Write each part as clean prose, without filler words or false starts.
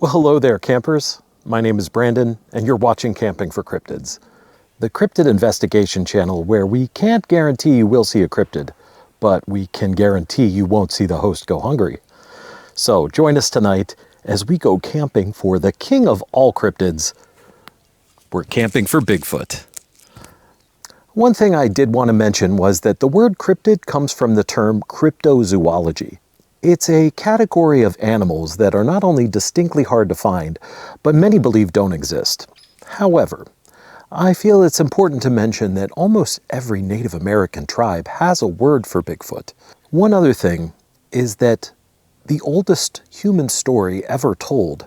Well, hello there, campers. My name is Brandon, and you're watching Camping for Cryptids, the cryptid investigation channel where we can't guarantee you will see a cryptid, but we can guarantee you won't see the host go hungry. So join us tonight as we go camping for the King of All Cryptids. We're camping for Bigfoot. One thing I did want to mention was that the word cryptid comes from the term cryptozoology. It's a category of animals that are not only distinctly hard to find, but many believe don't exist. However, I feel it's important to mention that almost every Native American tribe has a word for Bigfoot. One other thing is that the oldest human story ever told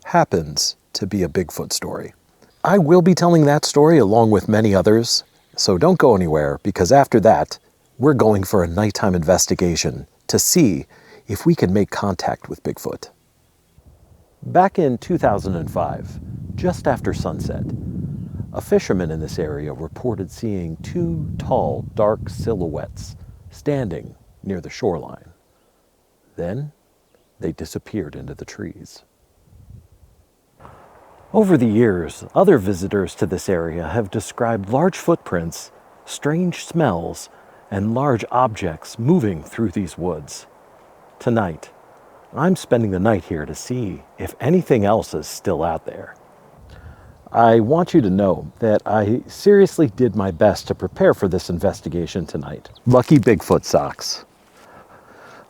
happens to be a Bigfoot story. I will be telling that story along with many others, so don't go anywhere, because after that, we're going for a nighttime investigation to see if we can make contact with Bigfoot. Back in 2005, just after sunset, a fisherman in this area reported seeing two tall, dark silhouettes standing near the shoreline. Then, they disappeared into the trees. Over the years, other visitors to this area have described large footprints, strange smells, and large objects moving through these woods. Tonight, I'm spending the night here to see if anything else is still out there. I want you to know that I seriously did my best to prepare for this investigation tonight. Lucky Bigfoot socks.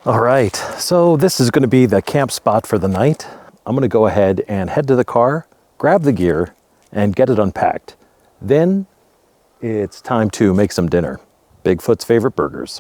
All right, so this is going to be the camp spot for the night. I'm going to go ahead and head to the car, grab the gear, and get it unpacked. Then it's time to make some dinner. Bigfoot's favorite burgers.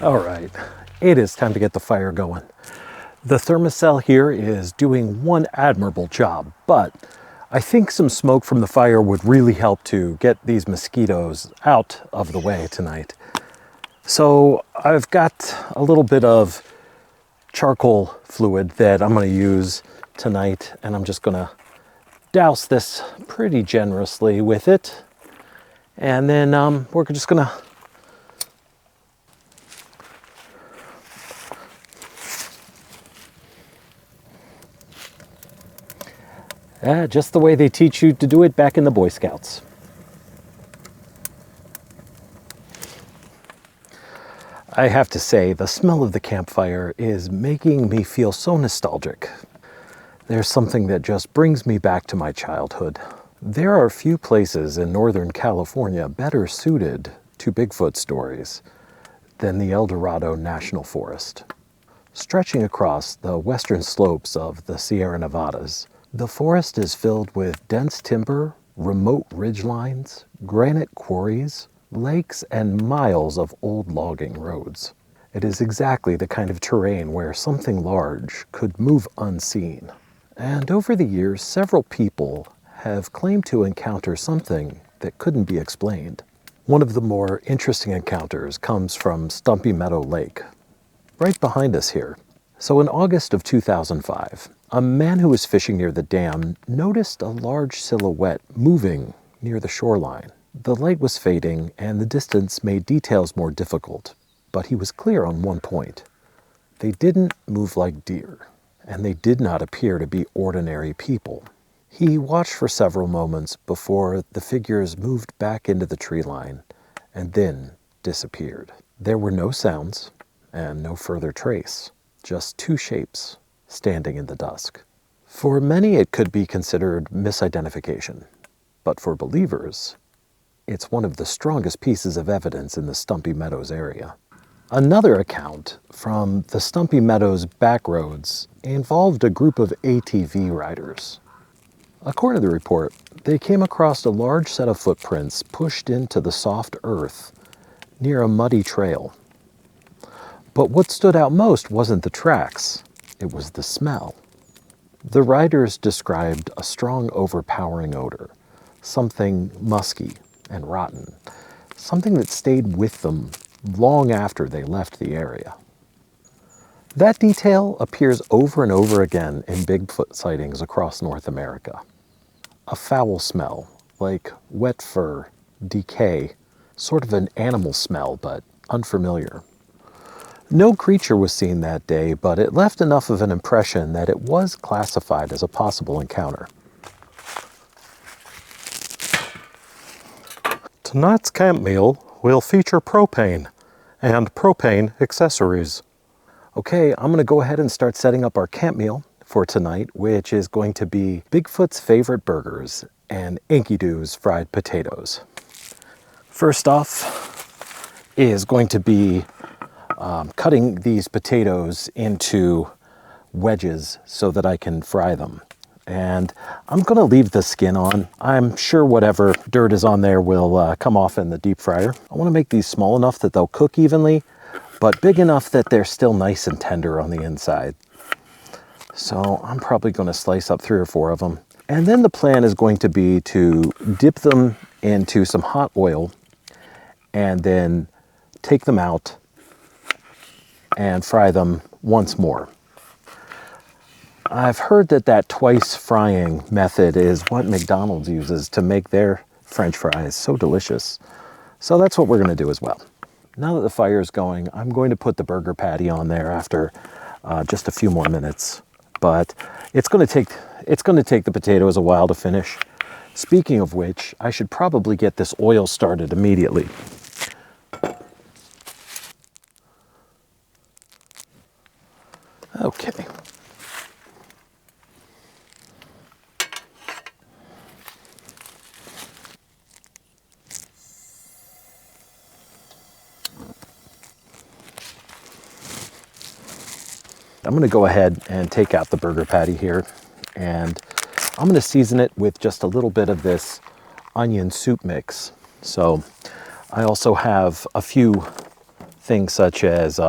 All right, it is time to get the fire going. The thermocell here is doing one admirable job, but I think some smoke from the fire would really help to get these mosquitoes out of the way tonight. So I've got a little bit of charcoal fluid that I'm going to use tonight, and I'm just going to douse this pretty generously with it. And then we're just going to just the way they teach you to do it back in the Boy Scouts. I have to say, the smell of the campfire is making me feel so nostalgic. There's something that just brings me back to my childhood. There are few places in Northern California better suited to Bigfoot stories than the Eldorado National Forest. Stretching across the western slopes of the Sierra Nevadas, the forest is filled with dense timber, remote ridgelines, granite quarries, lakes, and miles of old logging roads. It is exactly the kind of terrain where something large could move unseen. And over the years, several people have claimed to encounter something that couldn't be explained. One of the more interesting encounters comes from Stumpy Meadow Lake, right behind us here. So in August of 2005, a man who was fishing near the dam noticed a large silhouette moving near the shoreline. The light was fading and the distance made details more difficult, but he was clear on one point. They didn't move like deer, and they did not appear to be ordinary people. He watched for several moments before the figures moved back into the tree line and then disappeared. There were no sounds and no further trace, just two shapes standing in the dusk. For many, it could be considered misidentification, but for believers, it's one of the strongest pieces of evidence in the Stumpy Meadows area. Another account from the Stumpy Meadows back roads involved a group of ATV riders. According to the report, they came across a large set of footprints pushed into the soft earth near a muddy trail. But what stood out most wasn't the tracks, it was the smell. The riders described a strong, overpowering odor, something musky and rotten, something that stayed with them long after they left the area. That detail appears over and over again in Bigfoot sightings across North America. A foul smell, like wet fur, decay, sort of an animal smell, but unfamiliar. No creature was seen that day, but it left enough of an impression that it was classified as a possible encounter. Tonight's camp meal will feature propane and propane accessories. Okay, I'm going to go ahead and start setting up our camp meal for tonight, which is going to be Bigfoot's favorite burgers and Enkidu's fried potatoes. First off is going to be cutting these potatoes into wedges so that I can fry them. And I'm going to leave the skin on. I'm sure whatever dirt is on there will come off in the deep fryer. I want to make these small enough that they'll cook evenly, but big enough that they're still nice and tender on the inside. So I'm probably going to slice up 3 or 4 of them. And then the plan is going to be to dip them into some hot oil and then take them out and fry them once more. I've heard that twice frying method is what McDonald's uses to make their French fries so delicious. So that's what we're going to do as well. Now that the fire is going, I'm going to put the burger patty on there after just a few more minutes. But it's going to take the potatoes a while to finish. Speaking of which, I should probably get this oil started immediately. Okay. I'm going to go ahead and take out the burger patty here, and I'm going to season it with just a little bit of this onion soup mix. So I also have a few things such as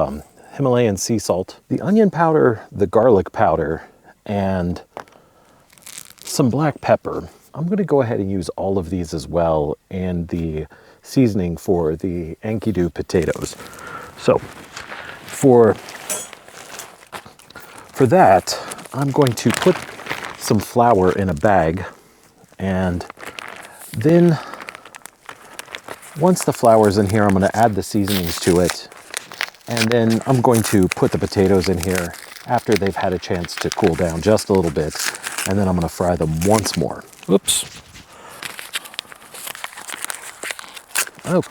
Himalayan sea salt, the onion powder, the garlic powder, and some black pepper. I'm going to go ahead and use all of these as well in the seasoning for the Enkidu potatoes. So for that, I'm going to put some flour in a bag, and then once the flour's in here, I'm going to add the seasonings to it, and then I'm going to put the potatoes in here after they've had a chance to cool down just a little bit, and then I'm going to fry them once more. Oops. Oh.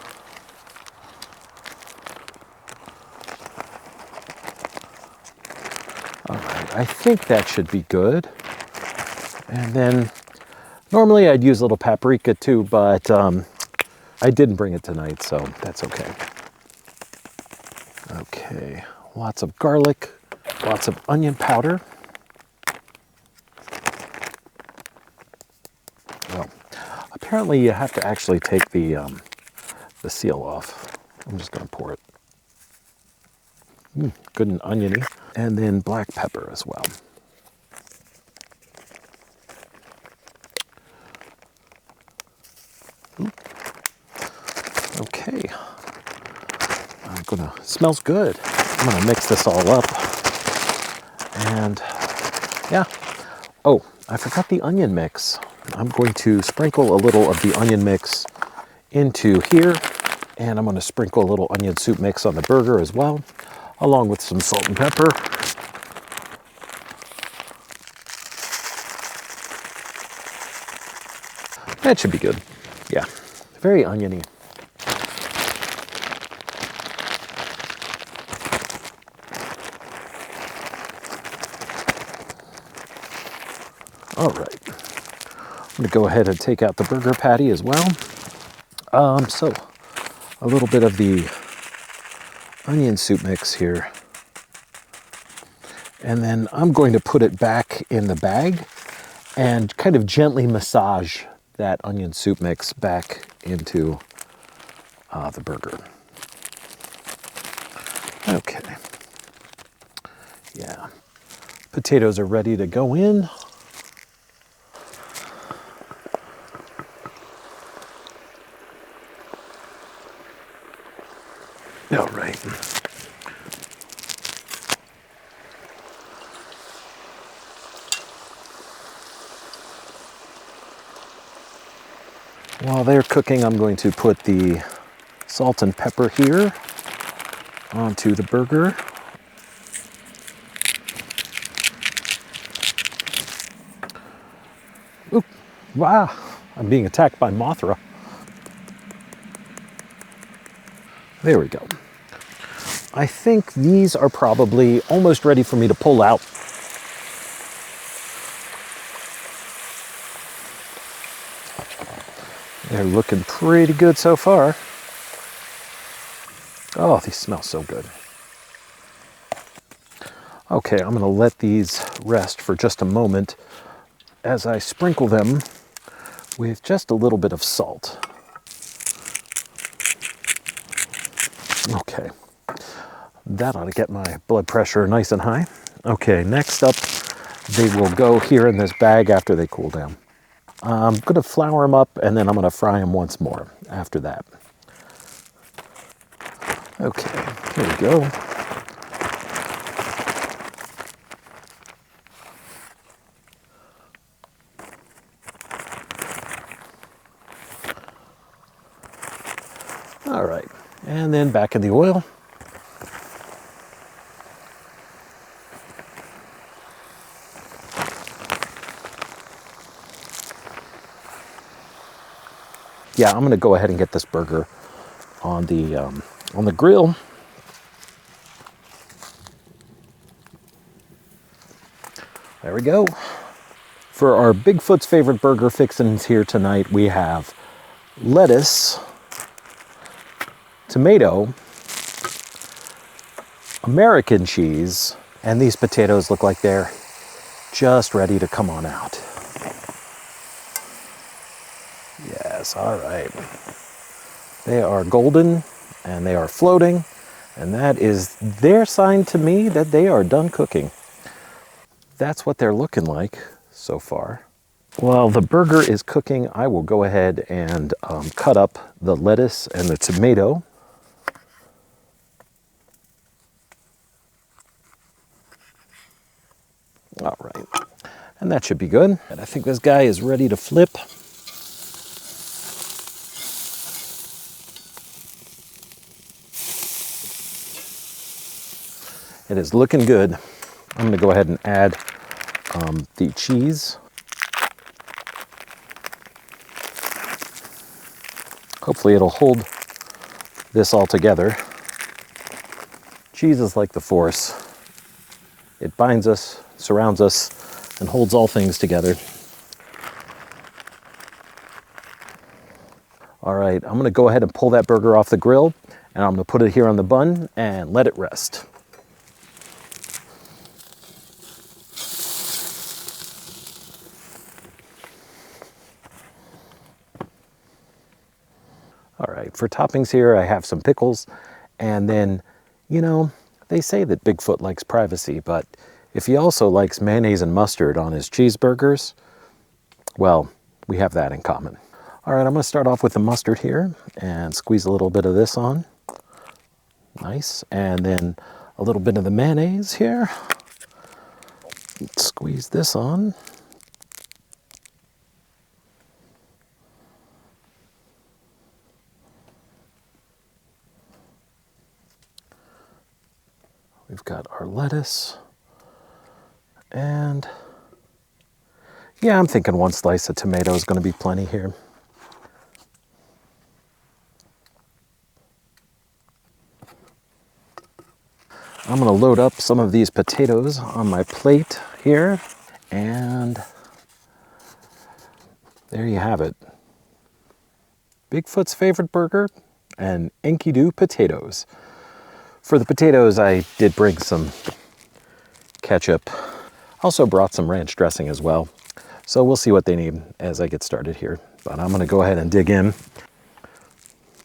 All right, I think that should be good. And then normally I'd use a little paprika too, but I didn't bring it tonight, so that's okay. Okay, lots of garlic, lots of onion powder. Well, apparently you have to actually take the seal off. I'm just going to pour it. Good and oniony. And then black pepper as well. Okay. Smells good. I'm gonna mix this all up. And yeah. Oh, I forgot the onion mix. I'm going to sprinkle a little of the onion mix into here, and I'm going to sprinkle a little onion soup mix on the burger as well, along with some salt and pepper. That should be good. Yeah, very oniony. All right, I'm gonna go ahead and take out the burger patty as well. So a little bit of the onion soup mix here. And then I'm going to put it back in the bag and kind of gently massage that onion soup mix back into the burger. Okay. Yeah. Potatoes are ready to go in. All right. While they're cooking, I'm going to put the salt and pepper here onto the burger. Oop, wow, I'm being attacked by Mothra. There we go. I think these are probably almost ready for me to pull out. They're looking pretty good so far. Oh, these smell so good. Okay, I'm gonna let these rest for just a moment as I sprinkle them with just a little bit of salt. Okay, that ought to get my blood pressure nice and high. Okay, next up, they will go here in this bag after they cool down. I'm gonna flour them up and then I'm gonna fry them once more after that. Okay, here we go. All right, and then back in the oil. Yeah, I'm gonna go ahead and get this burger on the grill. There we go. For our Bigfoot's favorite burger fixins here tonight, we have lettuce, tomato, American cheese, and these potatoes look like they're just ready to come on out. Yes, all right. They are golden and they are floating, and that is their sign to me that they are done cooking. That's what they're looking like so far. While the burger is cooking, I will go ahead and cut up the lettuce and the tomato. All right, and that should be good. And I think this guy is ready to flip. It is looking good. I'm gonna go ahead and add the cheese. Hopefully it'll hold this all together. Cheese is like the Force. It binds us, surrounds us, and holds all things together. All right, I'm gonna go ahead and pull that burger off the grill, and I'm gonna put it here on the bun and let it rest. All right, for toppings here, I have some pickles, and then, you know, they say that Bigfoot likes privacy, but if he also likes mayonnaise and mustard on his cheeseburgers, well, we have that in common. All right, I'm gonna start off with the mustard here and squeeze a little bit of this on. Nice, and then a little bit of the mayonnaise here. Squeeze this on. We've got our lettuce, and yeah, I'm thinking one slice of tomato is going to be plenty here. I'm gonna load up some of these potatoes on my plate here, and there you have it. Bigfoot's favorite burger and Enkidu potatoes. For the potatoes, I did bring some ketchup. Also brought some ranch dressing as well. So we'll see what they need as I get started here. But I'm gonna go ahead and dig in.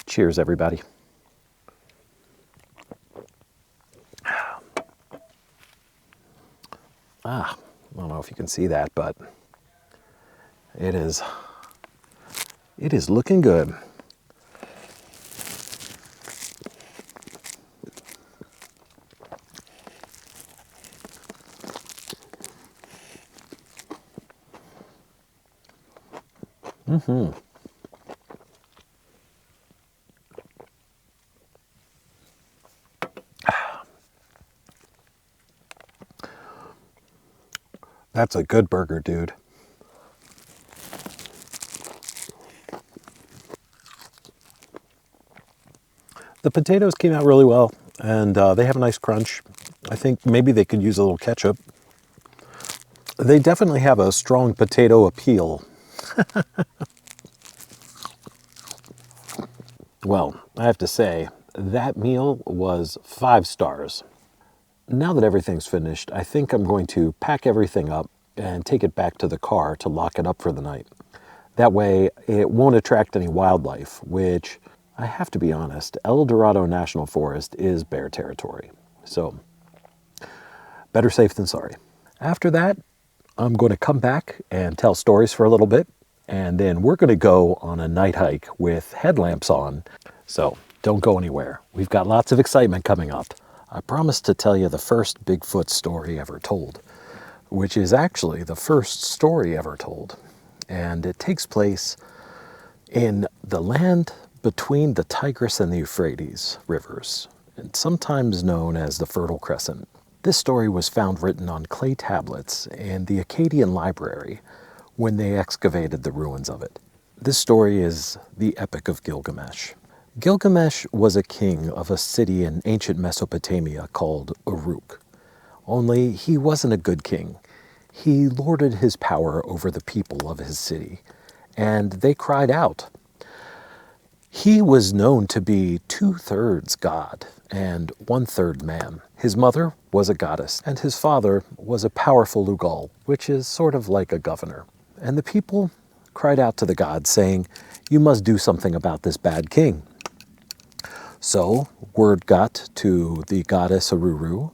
Cheers, everybody. I don't know if you can see that, but it is looking good. That's a good burger, dude. The potatoes came out really well, and they have a nice crunch. I think maybe they could use a little ketchup. They definitely have a strong potato appeal. Well, I have to say, that meal was 5 stars. Now that everything's finished, I think I'm going to pack everything up and take it back to the car to lock it up for the night. That way, it won't attract any wildlife, which, I have to be honest, Eldorado National Forest is bear territory. So, better safe than sorry. After that, I'm going to come back and tell stories for a little bit, and then we're going to go on a night hike with headlamps on. So, don't go anywhere. We've got lots of excitement coming up. I promised to tell you the first Bigfoot story ever told, which is actually the first story ever told. And it takes place in the land between the Tigris and the Euphrates rivers, and sometimes known as the Fertile Crescent. This story was found written on clay tablets in the Akkadian library when they excavated the ruins of it. This story is the Epic of Gilgamesh. Gilgamesh was a king of a city in ancient Mesopotamia called Uruk. Only he wasn't a good king. He lorded his power over the people of his city, and they cried out. He was known to be 2/3 God and 1/3 man. His mother was a goddess, and his father was a powerful Lugal, which is sort of like a governor. And the people cried out to the gods, saying, "You must do something about this bad king." So word got to the goddess Aruru.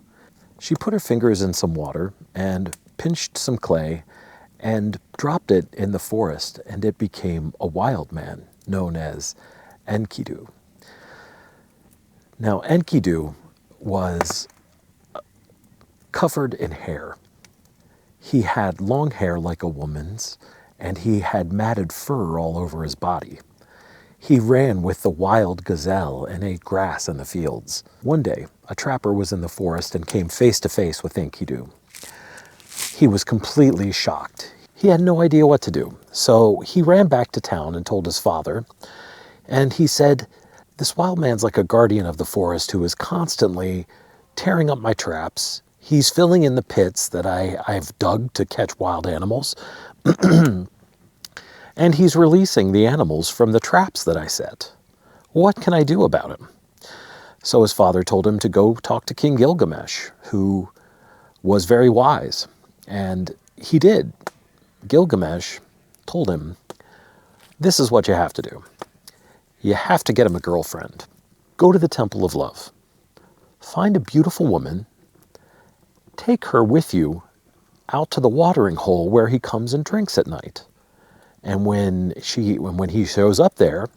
She put her fingers in some water and pinched some clay and dropped it in the forest, and it became a wild man known as Enkidu. Now, Enkidu was covered in hair. He had long hair like a woman's, and he had matted fur all over his body. He ran with the wild gazelle and ate grass in the fields. One day, a trapper was in the forest and came face to face with Enkidu. He was completely shocked. He had no idea what to do. So he ran back to town and told his father, and he said, "This wild man's like a guardian of the forest who is constantly tearing up my traps. He's filling in the pits that I've dug to catch wild animals. And he's releasing the animals from the traps that I set. What can I do about him?" So his father told him to go talk to King Gilgamesh, who was very wise. And he did. Gilgamesh told him, "This is what you have to do. You have to get him a girlfriend. Go to the Temple of Love. Find a beautiful woman. Take her with you out to the watering hole where he comes and drinks at night. And when he shows up there,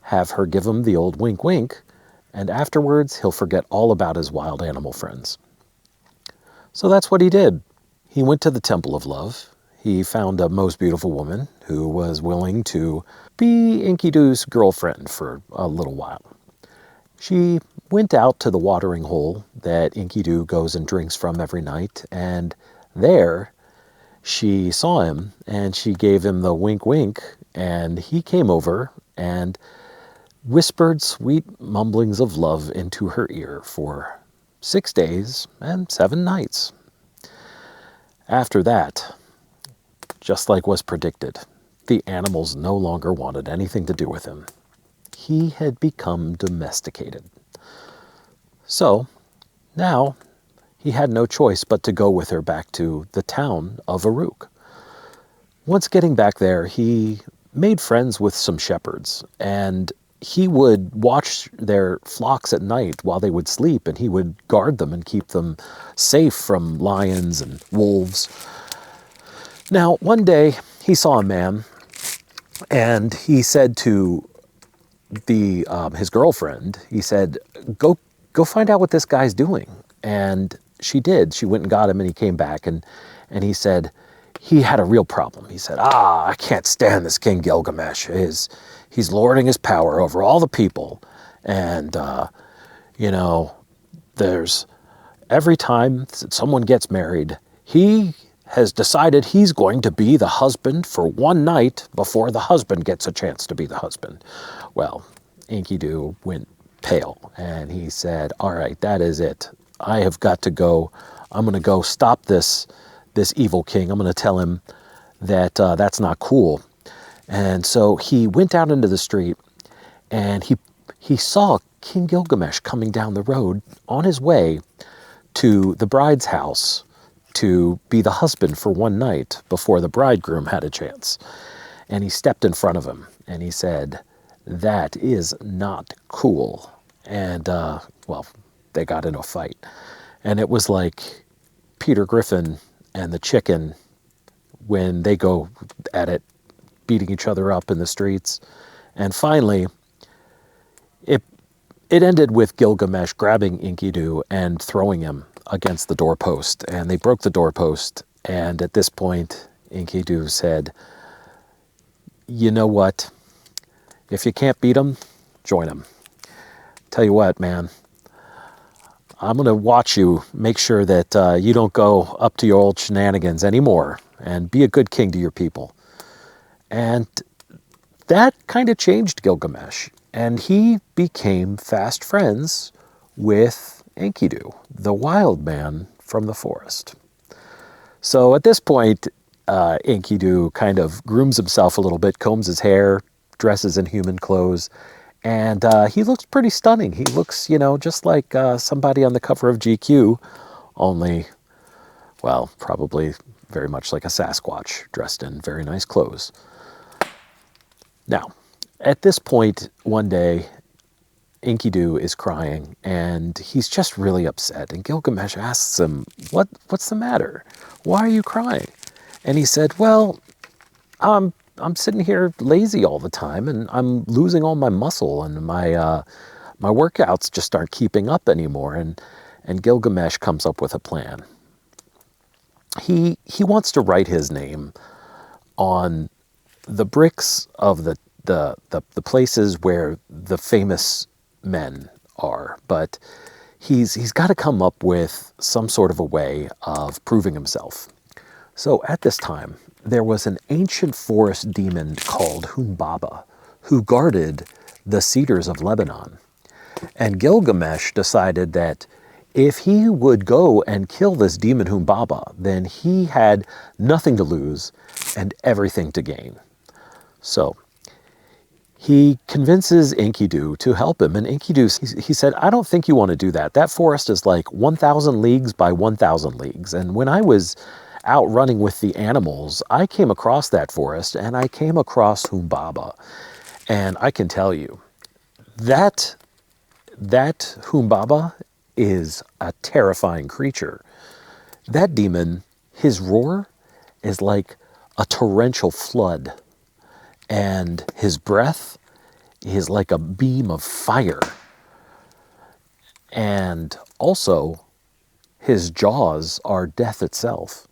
have her give him the old wink wink, and afterwards he'll forget all about his wild animal friends." So that's what he did. He went to the Temple of Love. He found a most beautiful woman who was willing to be Enkidu's girlfriend for a little while. She went out to the watering hole that Enkidu goes and drinks from every night, and there she saw him, and she gave him the wink wink, and he came over and whispered sweet mumblings of love into her ear for 6 days and 7 nights. After that, just like was predicted, the animals no longer wanted anything to do with him. He had become domesticated. So now he had no choice but to go with her back to the town of Uruk. Once getting back there, he made friends with some shepherds, and he would watch their flocks at night while they would sleep, and he would guard them and keep them safe from lions and wolves. Now, one day, he saw a man, and he said to his girlfriend, he said, go find out what this guy's doing. And she did. She went and got him, and he came back, and he said he had a real problem. He said, I can't stand this King Gilgamesh. He's lording his power over all the people. And, there's every time someone gets married, he has decided he's going to be the husband for one night before the husband gets a chance to be the husband. Well, Enkidu went pale, and he said, all right, that is it. I have got to go. I'm going to go stop this evil king. I'm going to tell him that that's not cool. And so he went out into the street, and he saw King Gilgamesh coming down the road on his way to the bride's house to be the husband for one night before the bridegroom had a chance. And he stepped in front of him, and he said, that is not cool. And, they got in a fight. And it was like Peter Griffin and the chicken when they go at it, beating each other up in the streets. And finally, it ended with Gilgamesh grabbing Enkidu and throwing him against the doorpost. And they broke the doorpost. And at this point, Enkidu said, you know what? If you can't beat him, join him. Tell you what, man, I'm going to watch you, make sure that you don't go up to your old shenanigans anymore, and be a good king to your people. And that kind of changed Gilgamesh, and he became fast friends with Enkidu, the wild man from the forest. So at this point, Enkidu kind of grooms himself a little bit, combs his hair, dresses in human clothes, and he looks pretty stunning. He looks, just like somebody on the cover of GQ, only, well, probably very much like a Sasquatch, dressed in very nice clothes. Now, at this point, one day, Enkidu is crying, and he's just really upset. And Gilgamesh asks him, what's the matter? Why are you crying? And he said, well, I'm sitting here lazy all the time, and I'm losing all my muscle, and my workouts just aren't keeping up anymore. And Gilgamesh comes up with a plan. He wants to write his name on the bricks of the places where the famous men are, but he's got to come up with some sort of a way of proving himself. So at this time, there was an ancient forest demon called Humbaba who guarded the cedars of Lebanon. And Gilgamesh decided that if he would go and kill this demon Humbaba, then he had nothing to lose and everything to gain. So he convinces Enkidu to help him. And Enkidu, he said, I don't think you want to do that. That forest is like 1,000 leagues by 1,000 leagues. And when I was out running with the animals, I came across that forest, and I came across Humbaba. And I can tell you, that Humbaba is a terrifying creature. That demon, his roar is like a torrential flood, and his breath is like a beam of fire. And also, his jaws are death itself.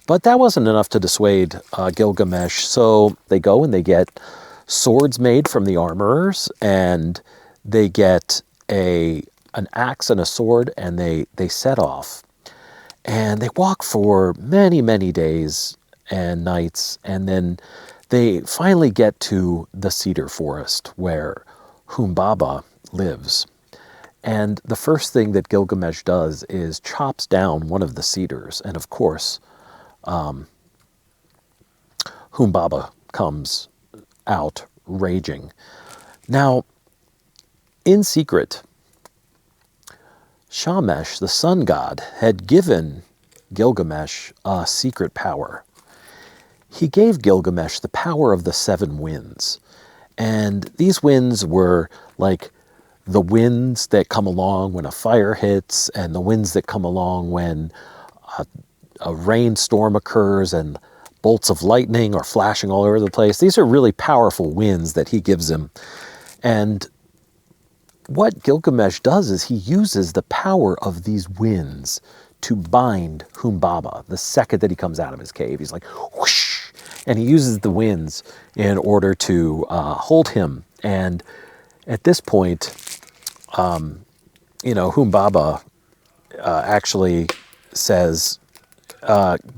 But that wasn't enough to dissuade Gilgamesh, so they go and they get swords made from the armorers, and they get an axe and a sword, and they set off. And they walk for many, many days and nights, and then they finally get to the cedar forest where Humbaba lives. And the first thing that Gilgamesh does is chops down one of the cedars. And of course, Humbaba comes out raging. Now, in secret, Shamash, the sun god, had given Gilgamesh a secret power. He gave Gilgamesh the power of the 7 winds. And these winds were like the winds that come along when a fire hits, and the winds that come along when a rainstorm occurs and bolts of lightning are flashing all over the place. These are really powerful winds that he gives him. And what Gilgamesh does is he uses the power of these winds to bind Humbaba the second that he comes out of his cave. He's like, whoosh, and he uses the winds in order to hold him. And at this point, Humbaba actually says,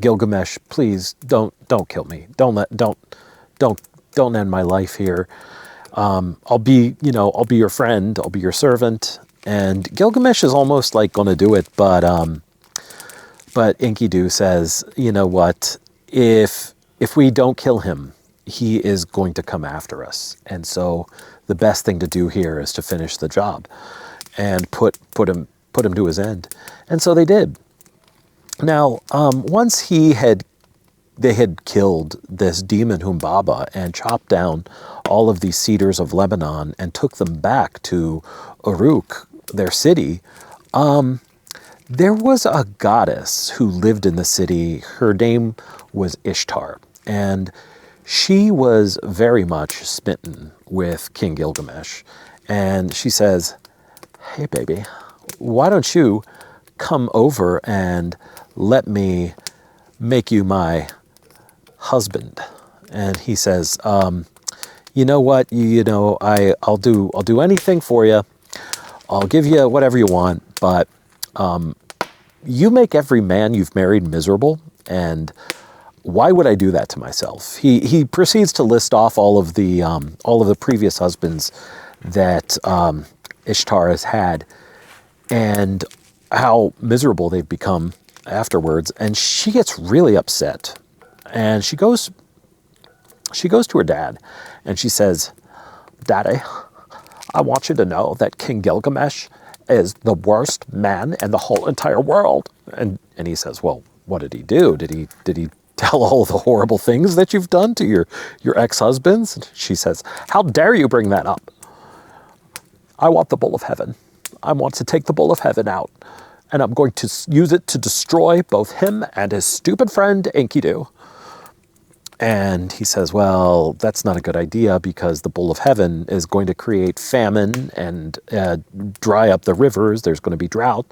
Gilgamesh, please don't kill me. Don't end my life here. I'll be your friend. I'll be your servant. And Gilgamesh is almost like going to do it, but Enkidu says, you know what? If we don't kill him, he is going to come after us. And so the best thing to do here is to finish the job and put him to his end. And so they did. Now, once they had killed this demon Humbaba and chopped down all of these cedars of Lebanon and took them back to Uruk, their city, there was a goddess who lived in the city. Her name was Ishtar, and she was very much smitten with King Gilgamesh. And she says, hey, baby, why don't you come over and let me make you my husband? And he says, you know what, I'll do anything for you. I'll give you whatever you want, but you make every man you've married miserable, and why would I do that to myself? He proceeds to list off all of the previous husbands that Ishtar has had, and how miserable they've become afterwards. And she gets really upset, and she goes to her dad, and she says, Daddy, I want you to know that King Gilgamesh is the worst man in the whole entire world. And he says, well, what did he do? Did he tell all the horrible things that you've done to your ex-husbands? And she says, how dare you bring that up? I want the bowl of heaven. I want to take the bowl of heaven out, and I'm going to use it to destroy both him and his stupid friend Enkidu. And he says, well, that's not a good idea, because the bowl of heaven is going to create famine and dry up the rivers. There's going to be drought.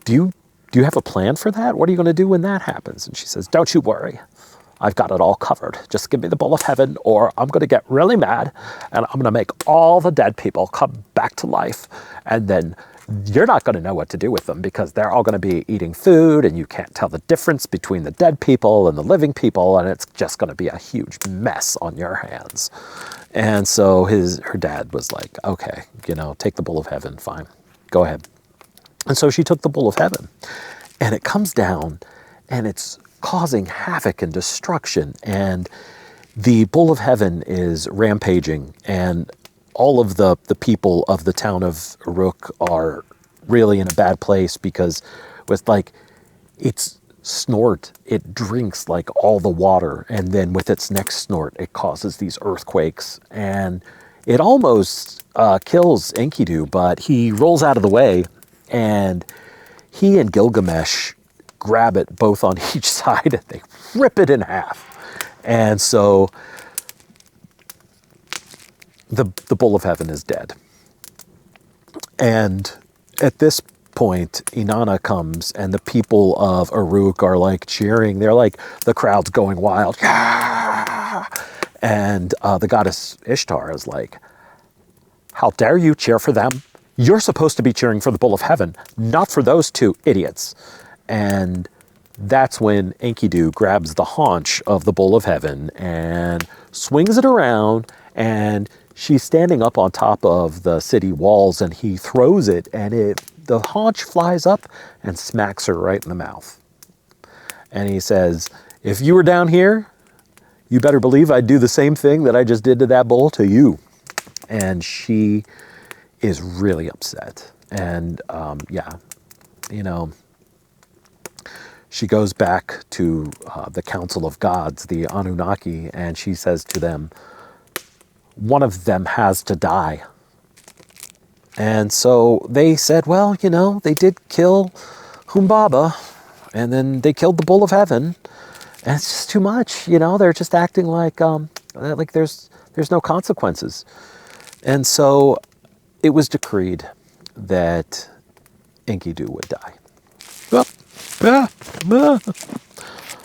Do you have a plan for that? What are you going to do when that happens? And she says, don't you worry. I've got it all covered. Just give me the bowl of heaven, or I'm going to get really mad, and I'm going to make all the dead people come back to life. And then you're not going to know what to do with them, because they're all going to be eating food, and you can't tell the difference between the dead people and the living people, and it's just going to be a huge mess on your hands. And so her dad was like, okay, take the bowl of heaven, fine, go ahead. And so she took the bowl of heaven, and it comes down, and it's causing havoc and destruction, and the bowl of heaven is rampaging, and all of the people of the town of Uruk are really in a bad place, because with its snort, it drinks like all the water, and then with its next snort, it causes these earthquakes, and it almost kills Enkidu, but he rolls out of the way, and he and Gilgamesh grab it both on each side, and they rip it in half. And so the bowl of heaven is dead. And at this point, Inanna comes, and the people of Uruk are like cheering. They're like, the crowd's going wild. Yeah! And the goddess Ishtar is like, how dare you cheer for them? You're supposed to be cheering for the bowl of heaven, not for those two idiots. And that's when Enkidu grabs the haunch of the bowl of heaven and swings it around, and she's standing up on top of the city walls, and he throws it, and the haunch flies up and smacks her right in the mouth. And he says, if you were down here, you better believe I'd do the same thing that I just did to that bull to you. And she is really upset. And yeah, you know, she goes back to the Council of Gods, the Anunnaki, and she says to them, one of them has to die. And so they said, well, you know, they did kill Humbaba, and then they killed the Bull of Heaven, and it's just too much, you know. They're just acting like there's no consequences. And so it was decreed that Enkidu would die.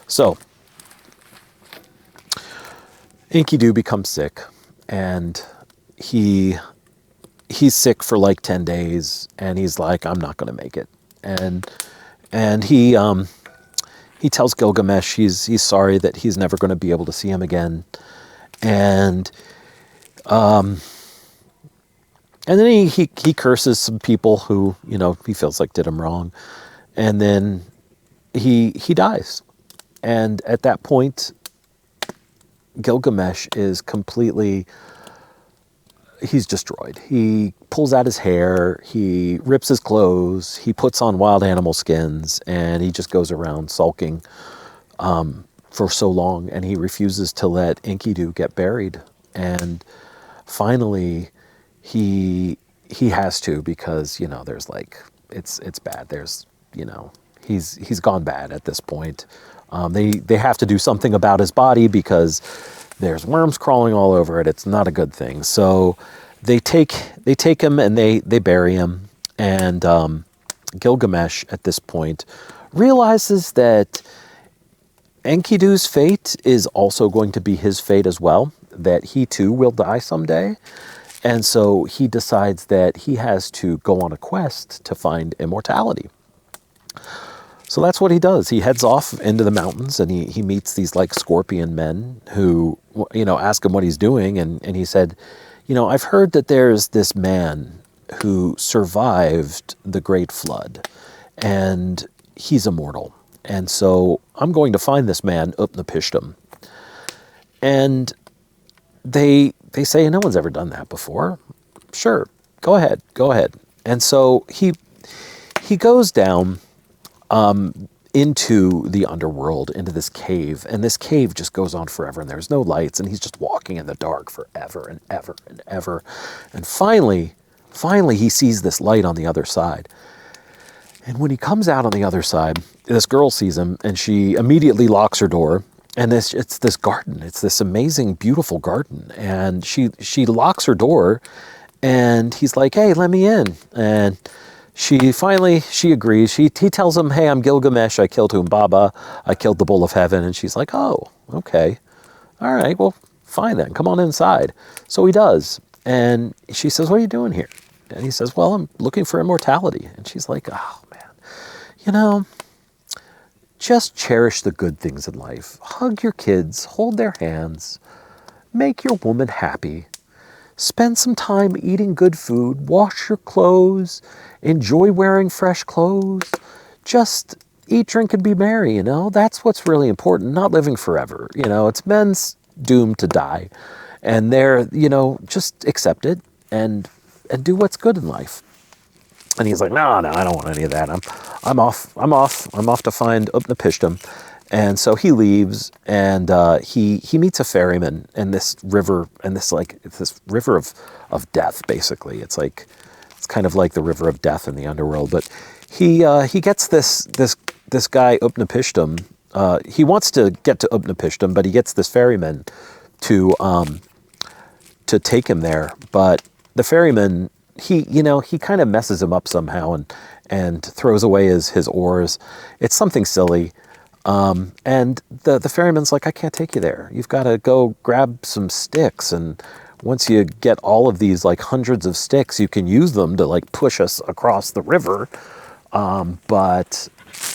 So Enkidu becomes sick, and he's sick for like 10 days, and he's like, I'm not going to make it. And he tells Gilgamesh he's sorry that he's never going to be able to see him again. And then he curses some people who, you know, he feels like did him wrong. And then he dies. And at that point, Gilgamesh is completely, he's destroyed. He pulls out his hair, he rips his clothes, he puts on wild animal skins, and he just goes around sulking for so long, and he refuses to let Enkidu get buried. And finally, he has to, because, you know, there's like, it's bad. There's, you know, he's gone bad at this point. They have to do something about his body because there's worms crawling all over it. It's not a good thing. So they take him and they bury him. And Gilgamesh at this point realizes that Enkidu's fate is also going to be his fate as well, that he too will die someday. And so he decides that he has to go on a quest to find immortality. So that's what he does. He heads off into the mountains, and he meets these like scorpion men who, you know, ask him what he's doing. And he said, you know, I've heard that there's this man who survived the Great Flood, and he's immortal. And so I'm going to find this man, Utnapishtim. And they say, no one's ever done that before. Sure, go ahead. And so he goes down into the underworld, into this cave, and this cave just goes on forever, and there's no lights, and he's just walking in the dark forever and ever and ever. And finally he sees this light on the other side. And when he comes out on the other side, this girl sees him, and she immediately locks her door. And it's this garden. It's this amazing, beautiful garden. And she locks her door, and he's like, hey, let me in. And she agrees. He tells him, hey, I'm Gilgamesh. I killed Humbaba. I killed the Bull of Heaven. And she's like, oh, okay. All right, well, fine then. Come on inside. So he does. And she says, what are you doing here? And he says, well, I'm looking for immortality. And she's like, oh, man, you know, just cherish the good things in life. Hug your kids, hold their hands, make your woman happy. Spend some time eating good food, wash your clothes, enjoy wearing fresh clothes. Just eat, drink, and be merry, you know? That's what's really important, not living forever. You know, it's men's doomed to die. And they're, you know, just accept it and do what's good in life. And he's like, no, I don't want any of that. I'm off to find Utnapishtim. And so he leaves, and he meets a ferryman in this river, and it's this river of death, basically. It's kind of like the river of death in the underworld. But he gets this guy Utnapishtim. He wants to get to Utnapishtim, but he gets this ferryman to take him there. But the ferryman, he kind of messes him up somehow and throws away his oars. It's something silly. And the ferryman's like, I can't take you there. You've got to go grab some sticks. And once you get all of these like hundreds of sticks, you can use them to like push us across the river. But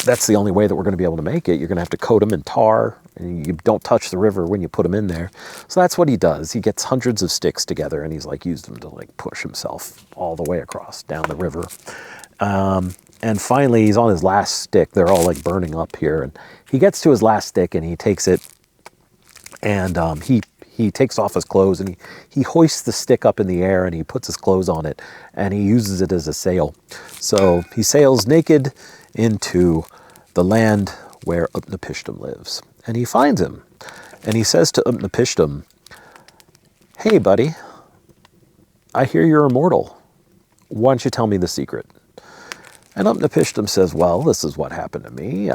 that's the only way that we're going to be able to make it. You're going to have to coat them in tar And you don't touch the river when you put them in there. So that's what he does. He gets hundreds of sticks together, and he's like used them to like push himself all the way across down the river. And finally, he's on his last stick. They're all like burning up here, and he gets to his last stick, and he takes it, and he takes off his clothes, and he hoists the stick up in the air, and he puts his clothes on it, and he uses it as a sail. So he sails naked into the land where Utnapishtim lives. And he finds him, and he says to Utnapishtim, "Hey, buddy, I hear you're immortal. Why don't you tell me the secret?" And Utnapishtim says, "Well, this is what happened to me.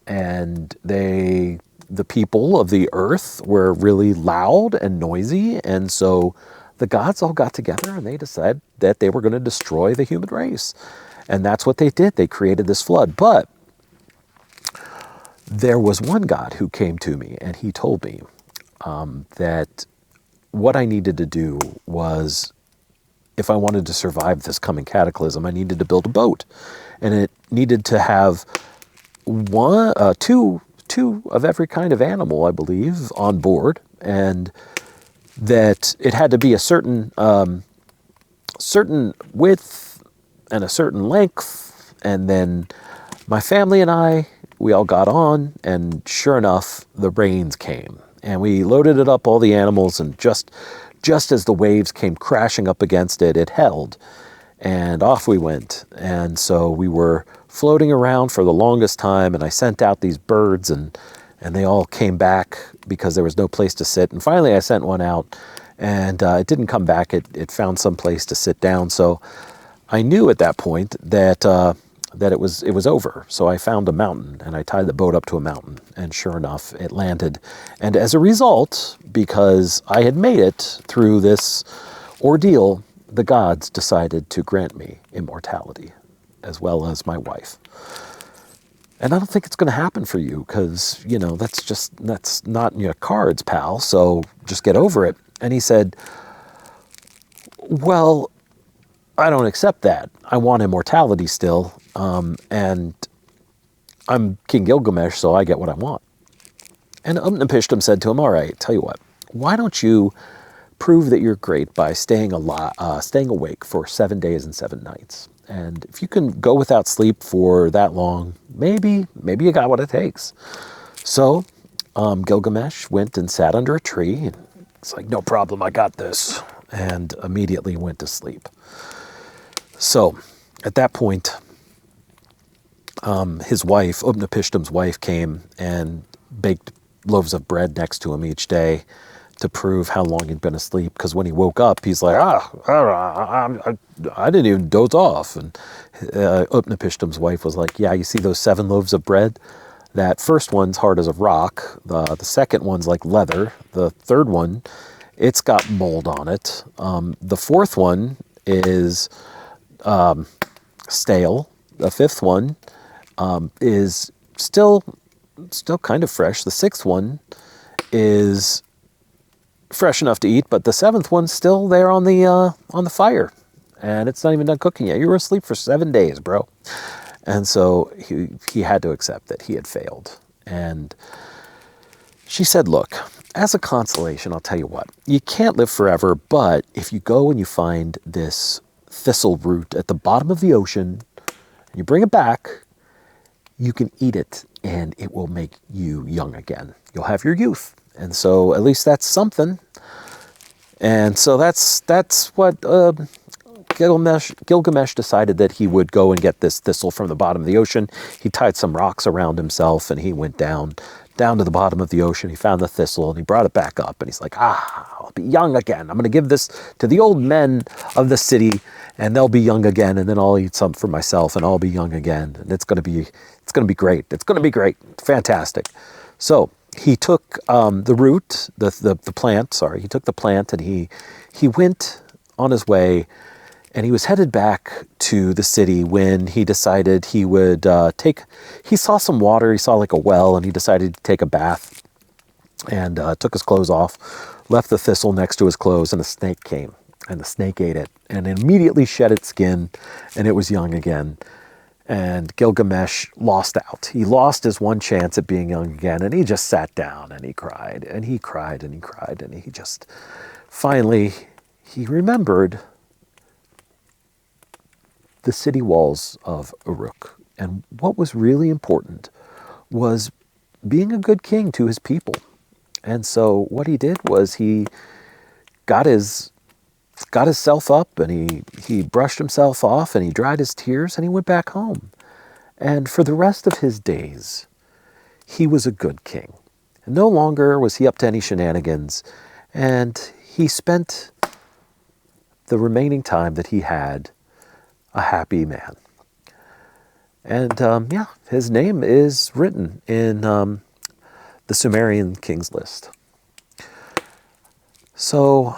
And the people of the earth were really loud and noisy, and so the gods all got together and they decided that they were going to destroy the human race. And that's what they did. They created this flood. But there was one God who came to me, and he told me that what I needed to do was, if I wanted to survive this coming cataclysm, I needed to build a boat. And it needed to have two of every kind of animal, I believe, on board. And that it had to be a certain width and a certain length. And then my family and I, we all got on, and sure enough, the rains came. And we loaded it up, all the animals, and just as the waves came crashing up against it, it held. And off we went. And so we were floating around for the longest time, and I sent out these birds, and they all came back because there was no place to sit. And finally I sent one out, and it didn't come back. It found some place to sit down. So I knew at that point that it was over. So I found a mountain, and I tied the boat up to a mountain, and sure enough, it landed. And as a result, because I had made it through this ordeal, the gods decided to grant me immortality, as well as my wife. And I don't think it's going to happen for you, because, that's not in your cards, pal. So just get over it. And he said, "Well, I don't accept that. I want immortality still. And I'm King Gilgamesh, so I get what I want." And Utnapishtim said to him, "All right, tell you what, why don't you prove that you're great by staying awake for 7 days and 7 nights? And if you can go without sleep for that long, maybe you got what it takes." So Gilgamesh went and sat under a tree, and it's like, "No problem, I got this," and immediately went to sleep. So at that point, his wife, Utnapishtim's wife, came and baked loaves of bread next to him each day to prove how long he'd been asleep. Because when he woke up, he's like, I didn't even doze off. And Utnapishtim's wife was like, "Yeah, you see those 7 loaves of bread? That first one's hard as a rock. The second one's like leather. The third one, it's got mold on it. The fourth one is stale. The fifth one is still kind of fresh. The sixth one is fresh enough to eat, but the seventh one's still there on the fire, and it's not even done cooking yet. You were asleep for 7 days, bro." And so he had to accept that he had failed. And she said, "Look, as a consolation, I'll tell you what. You can't live forever, but if you go and you find this thistle root at the bottom of the ocean, and you bring it back, you can eat it, and it will make you young again. You'll have your youth." And so at least that's something. And so that's what Gilgamesh decided, that he would go and get this thistle from the bottom of the ocean. He tied some rocks around himself, and he went down to the bottom of the ocean. He found the thistle, and he brought it back up, and he's like, "I'll be young again. I'm going to give this to the old men of the city, and they'll be young again, and then I'll eat some for myself, and I'll be young again, and it's going to be great. It's going to be great. Fantastic." So he took the root, the plant. Sorry, he took the plant, and he went on his way, and he was headed back to the city when he decided he would he saw some water. He saw like a well, and he decided to take a bath, and took his clothes off, left the thistle next to his clothes, and a snake came, and the snake ate it, and immediately shed its skin, and it was young again. And Gilgamesh lost out. He lost his one chance at being young again, and he just sat down and he cried, and he cried, and he cried, and he just finally, he remembered the city walls of Uruk. And what was really important was being a good king to his people. And so what he did was he got himself up, and he brushed himself off, and he dried his tears, and he went back home. And for the rest of his days, he was a good king. And no longer was he up to any shenanigans, and he spent the remaining time that he had a happy man. And yeah, his name is written in the Sumerian Kings list. So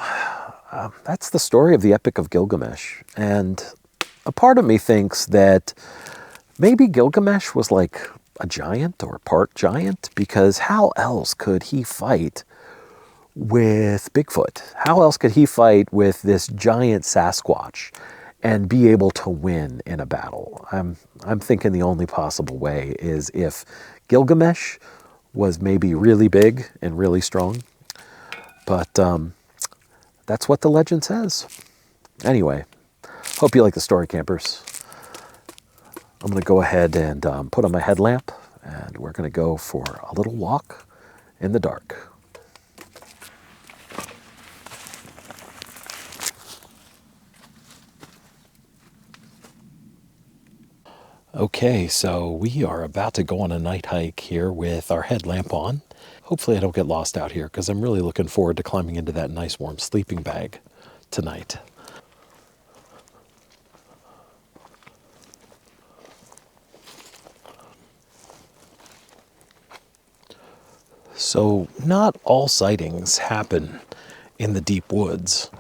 that's the story of the Epic of Gilgamesh. And a part of me thinks that maybe Gilgamesh was like a giant or part giant, because how else could he fight with Bigfoot? How else could he fight with this giant Sasquatch and be able to win in a battle? I'm thinking the only possible way is if Gilgamesh was maybe really big and really strong. But that's what the legend says. Anyway, hope you like the story, campers. I'm going to go ahead and put on my headlamp, and we're going to go for a little walk in the dark. Okay, so we are about to go on a night hike here with our headlamp on. Hopefully I don't get lost out here, because I'm really looking forward to climbing into that nice warm sleeping bag tonight. So not all sightings happen in the deep woods.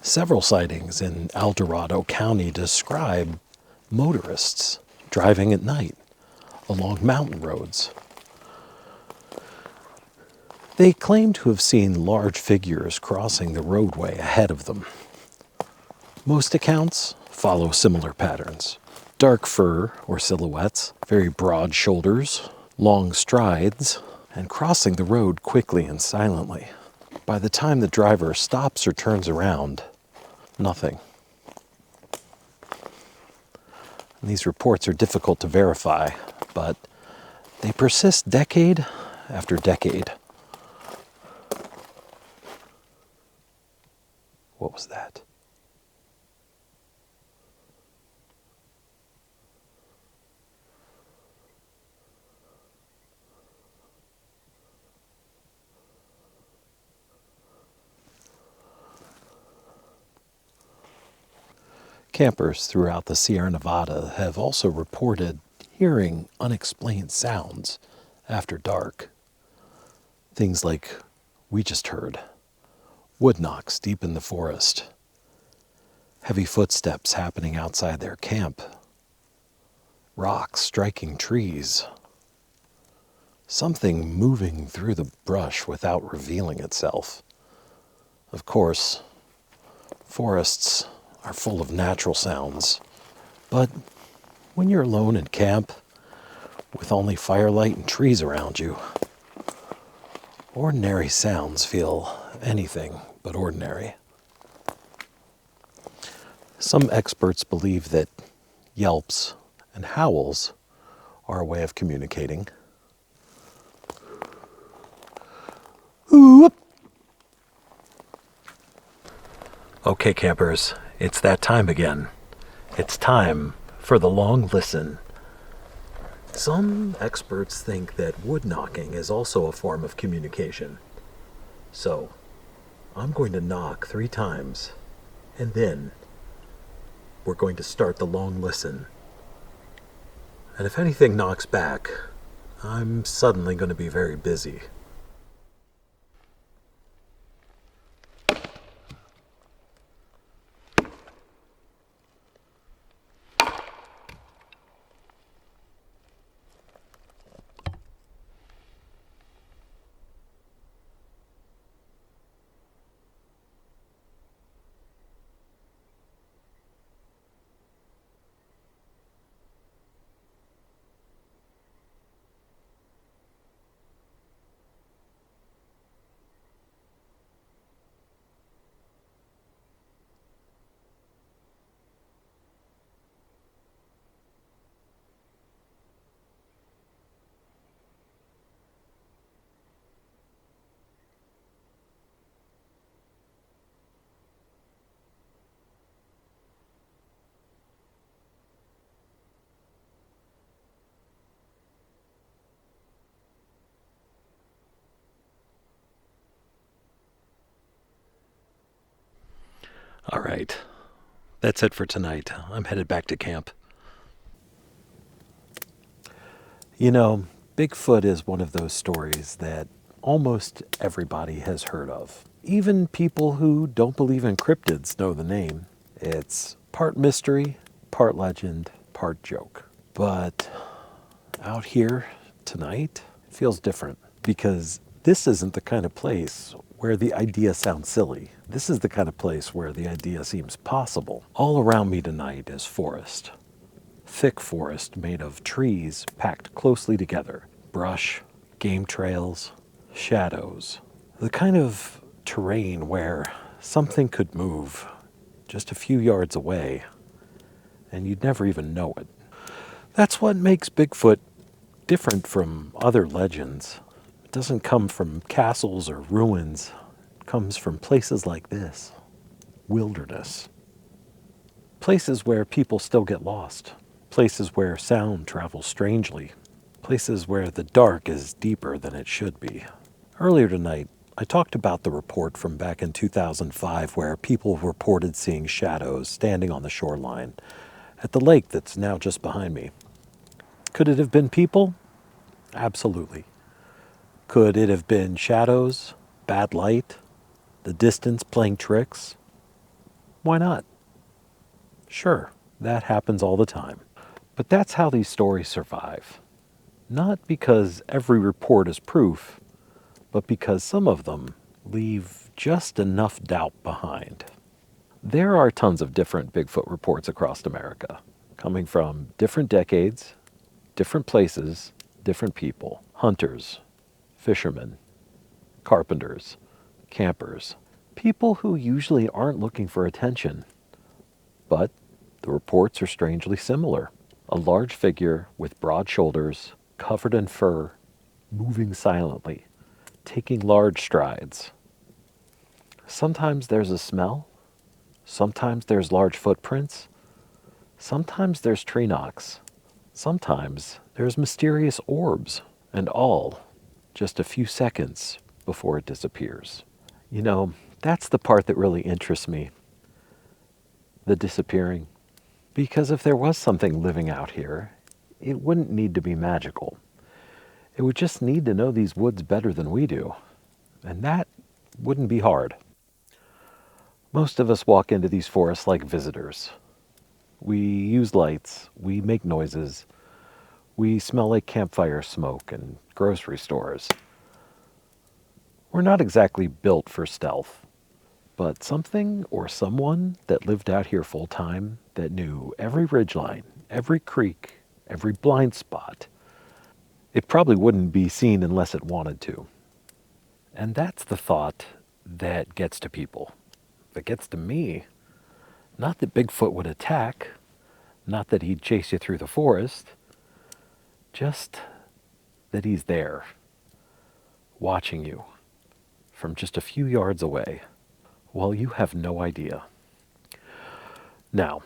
Several sightings in Eldorado County describe motorists driving at night along mountain roads. They claim to have seen large figures crossing the roadway ahead of them. Most accounts follow similar patterns. Dark fur or silhouettes, very broad shoulders, long strides, and crossing the road quickly and silently. By the time the driver stops or turns around, nothing. And these reports are difficult to verify, but they persist decade after decade. What was that? Campers throughout the Sierra Nevada have also reported hearing unexplained sounds after dark. Things like we just heard. Wood knocks deep in the forest. Heavy footsteps happening outside their camp. Rocks striking trees. Something moving through the brush without revealing itself. Of course, forests are full of natural sounds, but when you're alone in camp with only firelight and trees around you, ordinary sounds feel anything but ordinary. Some experts believe that yelps and howls are a way of communicating. Okay, campers, it's that time again. It's time for the long listen. Some experts think that wood knocking is also a form of communication. So, I'm going to knock 3 times, and then we're going to start the long listen. And if anything knocks back, I'm suddenly going to be very busy. All right, that's it for tonight. I'm headed back to camp. You know, Bigfoot is one of those stories that almost everybody has heard of. Even people who don't believe in cryptids know the name. It's part mystery, part legend, part joke. But out here tonight, it feels different because this isn't the kind of place where the idea sounds silly. This is the kind of place where the idea seems possible. All around me tonight is forest. Thick forest made of trees packed closely together. Brush, game trails, shadows. The kind of terrain where something could move just a few yards away and you'd never even know it. That's what makes Bigfoot different from other legends. It doesn't come from castles or ruins. It comes from places like this. Wilderness. Places where people still get lost. Places where sound travels strangely. Places where the dark is deeper than it should be. Earlier tonight, I talked about the report from back in 2005 where people reported seeing shadows standing on the shoreline at the lake that's now just behind me. Could it have been people? Absolutely. Could it have been shadows, bad light, the distance playing tricks? Why not? Sure, that happens all the time. But that's how these stories survive. Not because every report is proof, but because some of them leave just enough doubt behind. There are tons of different Bigfoot reports across America, coming from different decades, different places, different people. Hunters, fishermen, carpenters, campers, people who usually aren't looking for attention. But the reports are strangely similar. A large figure with broad shoulders, covered in fur, moving silently, taking large strides. Sometimes there's a smell. Sometimes there's large footprints. Sometimes there's tree knocks. Sometimes there's mysterious orbs, and all just a few seconds before it disappears. You know, that's the part that really interests me. The disappearing. Because if there was something living out here, it wouldn't need to be magical. It would just need to know these woods better than we do. And that wouldn't be hard. Most of us walk into these forests like visitors. We use lights, we make noises, we smell like campfire smoke and grocery stores. We're not exactly built for stealth, but something or someone that lived out here full time, that knew every ridgeline, every creek, every blind spot, it probably wouldn't be seen unless it wanted to. And that's the thought that gets to people, that gets to me. Not that Bigfoot would attack, not that he'd chase you through the forest, just that he's there, watching you from just a few yards away. Well, you have no idea. Now,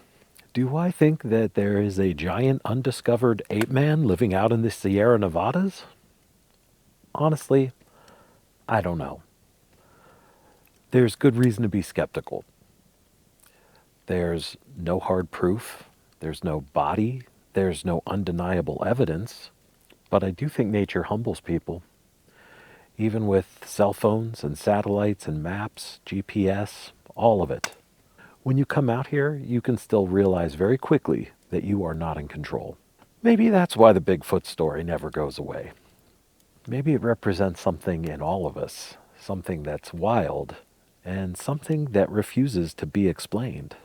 do I think that there is a giant undiscovered ape man living out in the Sierra Nevadas? Honestly, I don't know. There's good reason to be skeptical. There's no hard proof. There's no body. There's no undeniable evidence. But I do think nature humbles people. Even with cell phones and satellites and maps, GPS, all of it. When you come out here, you can still realize very quickly that you are not in control. Maybe that's why the Bigfoot story never goes away. Maybe it represents something in all of us, something that's wild, and something that refuses to be explained.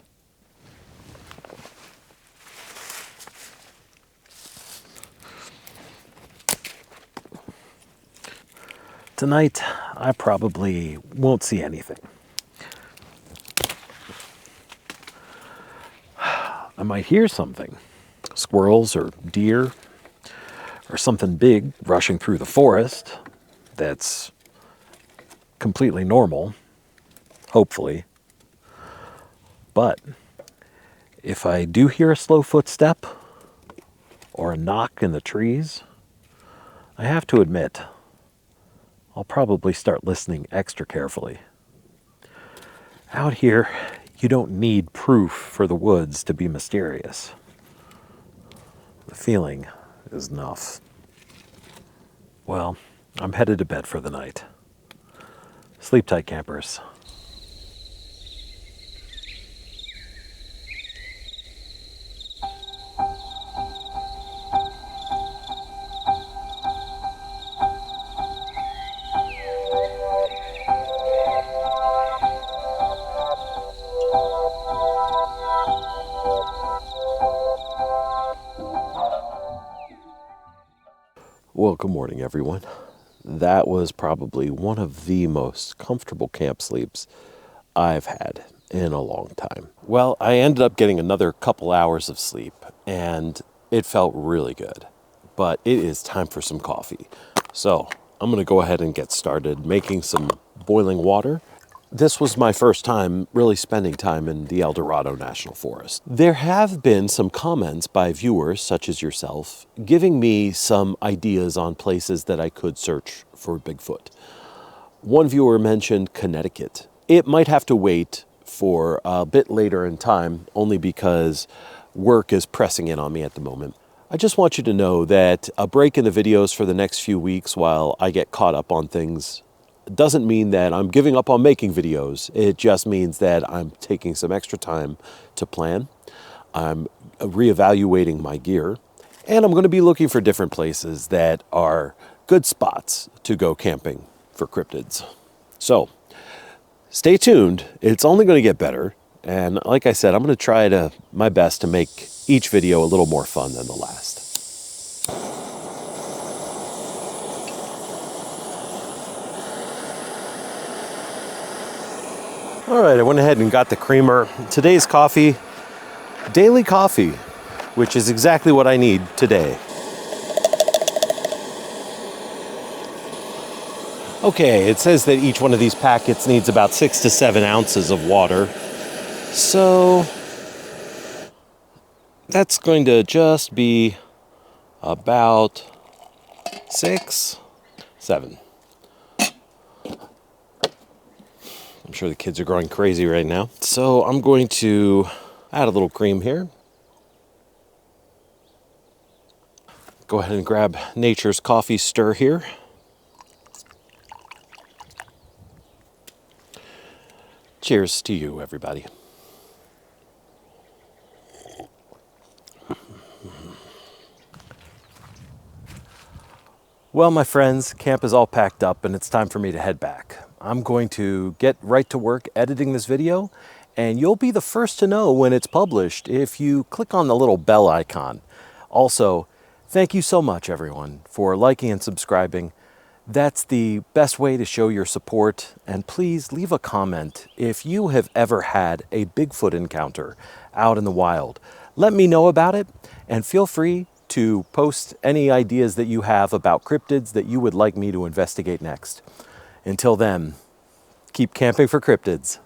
Tonight, I probably won't see anything. I might hear something. Squirrels or deer or something big rushing through the forest that's completely normal, hopefully. But if I do hear a slow footstep or a knock in the trees, I have to admit, I'll probably start listening extra carefully. Out here, You don't need proof for the woods to be mysterious. The feeling is enough. Well, I'm headed to bed for the night. Sleep tight, campers. Well, good morning, everyone. That was probably one of the most comfortable camp sleeps I've had in a long time. Well, I ended up getting another couple hours of sleep, and it felt really good. But it is time for some coffee. So I'm going to go ahead and get started making some boiling water. This was my first time really spending time in the Eldorado National Forest. There have been some comments by viewers, such as yourself, giving me some ideas on places that I could search for Bigfoot. One viewer mentioned Connecticut. It might have to wait for a bit later in time, only because work is pressing in on me at the moment. I just want you to know that a break in the videos for the next few weeks while I get caught up on things doesn't mean that I'm giving up on making videos. It just means that I'm taking some extra time to plan. I'm reevaluating my gear, and I'm going to be looking for different places that are good spots to go camping for cryptids. So stay tuned. It's only going to get better. And like I said, I'm going to try my best to make each video a little more fun than the last. All right, I went ahead and got the creamer. Today's coffee, daily coffee, which is exactly what I need today. Okay, it says that each one of these packets needs about 6 to 7 ounces of water. So that's going to just be about 6, 7. I'm sure the kids are going crazy right now. So I'm going to add a little cream here. Go ahead and grab Nature's Coffee Stir here. Cheers to you, everybody. Well, my friends, camp is all packed up and it's time for me to head back. I'm going to get right to work editing this video, and you'll be the first to know when it's published if you click on the little bell icon. Also, thank you so much, everyone, for liking and subscribing. That's the best way to show your support, and please leave a comment if you have ever had a Bigfoot encounter out in the wild. Let me know about it, and feel free to post any ideas that you have about cryptids that you would like me to investigate next. Until then, keep camping for cryptids.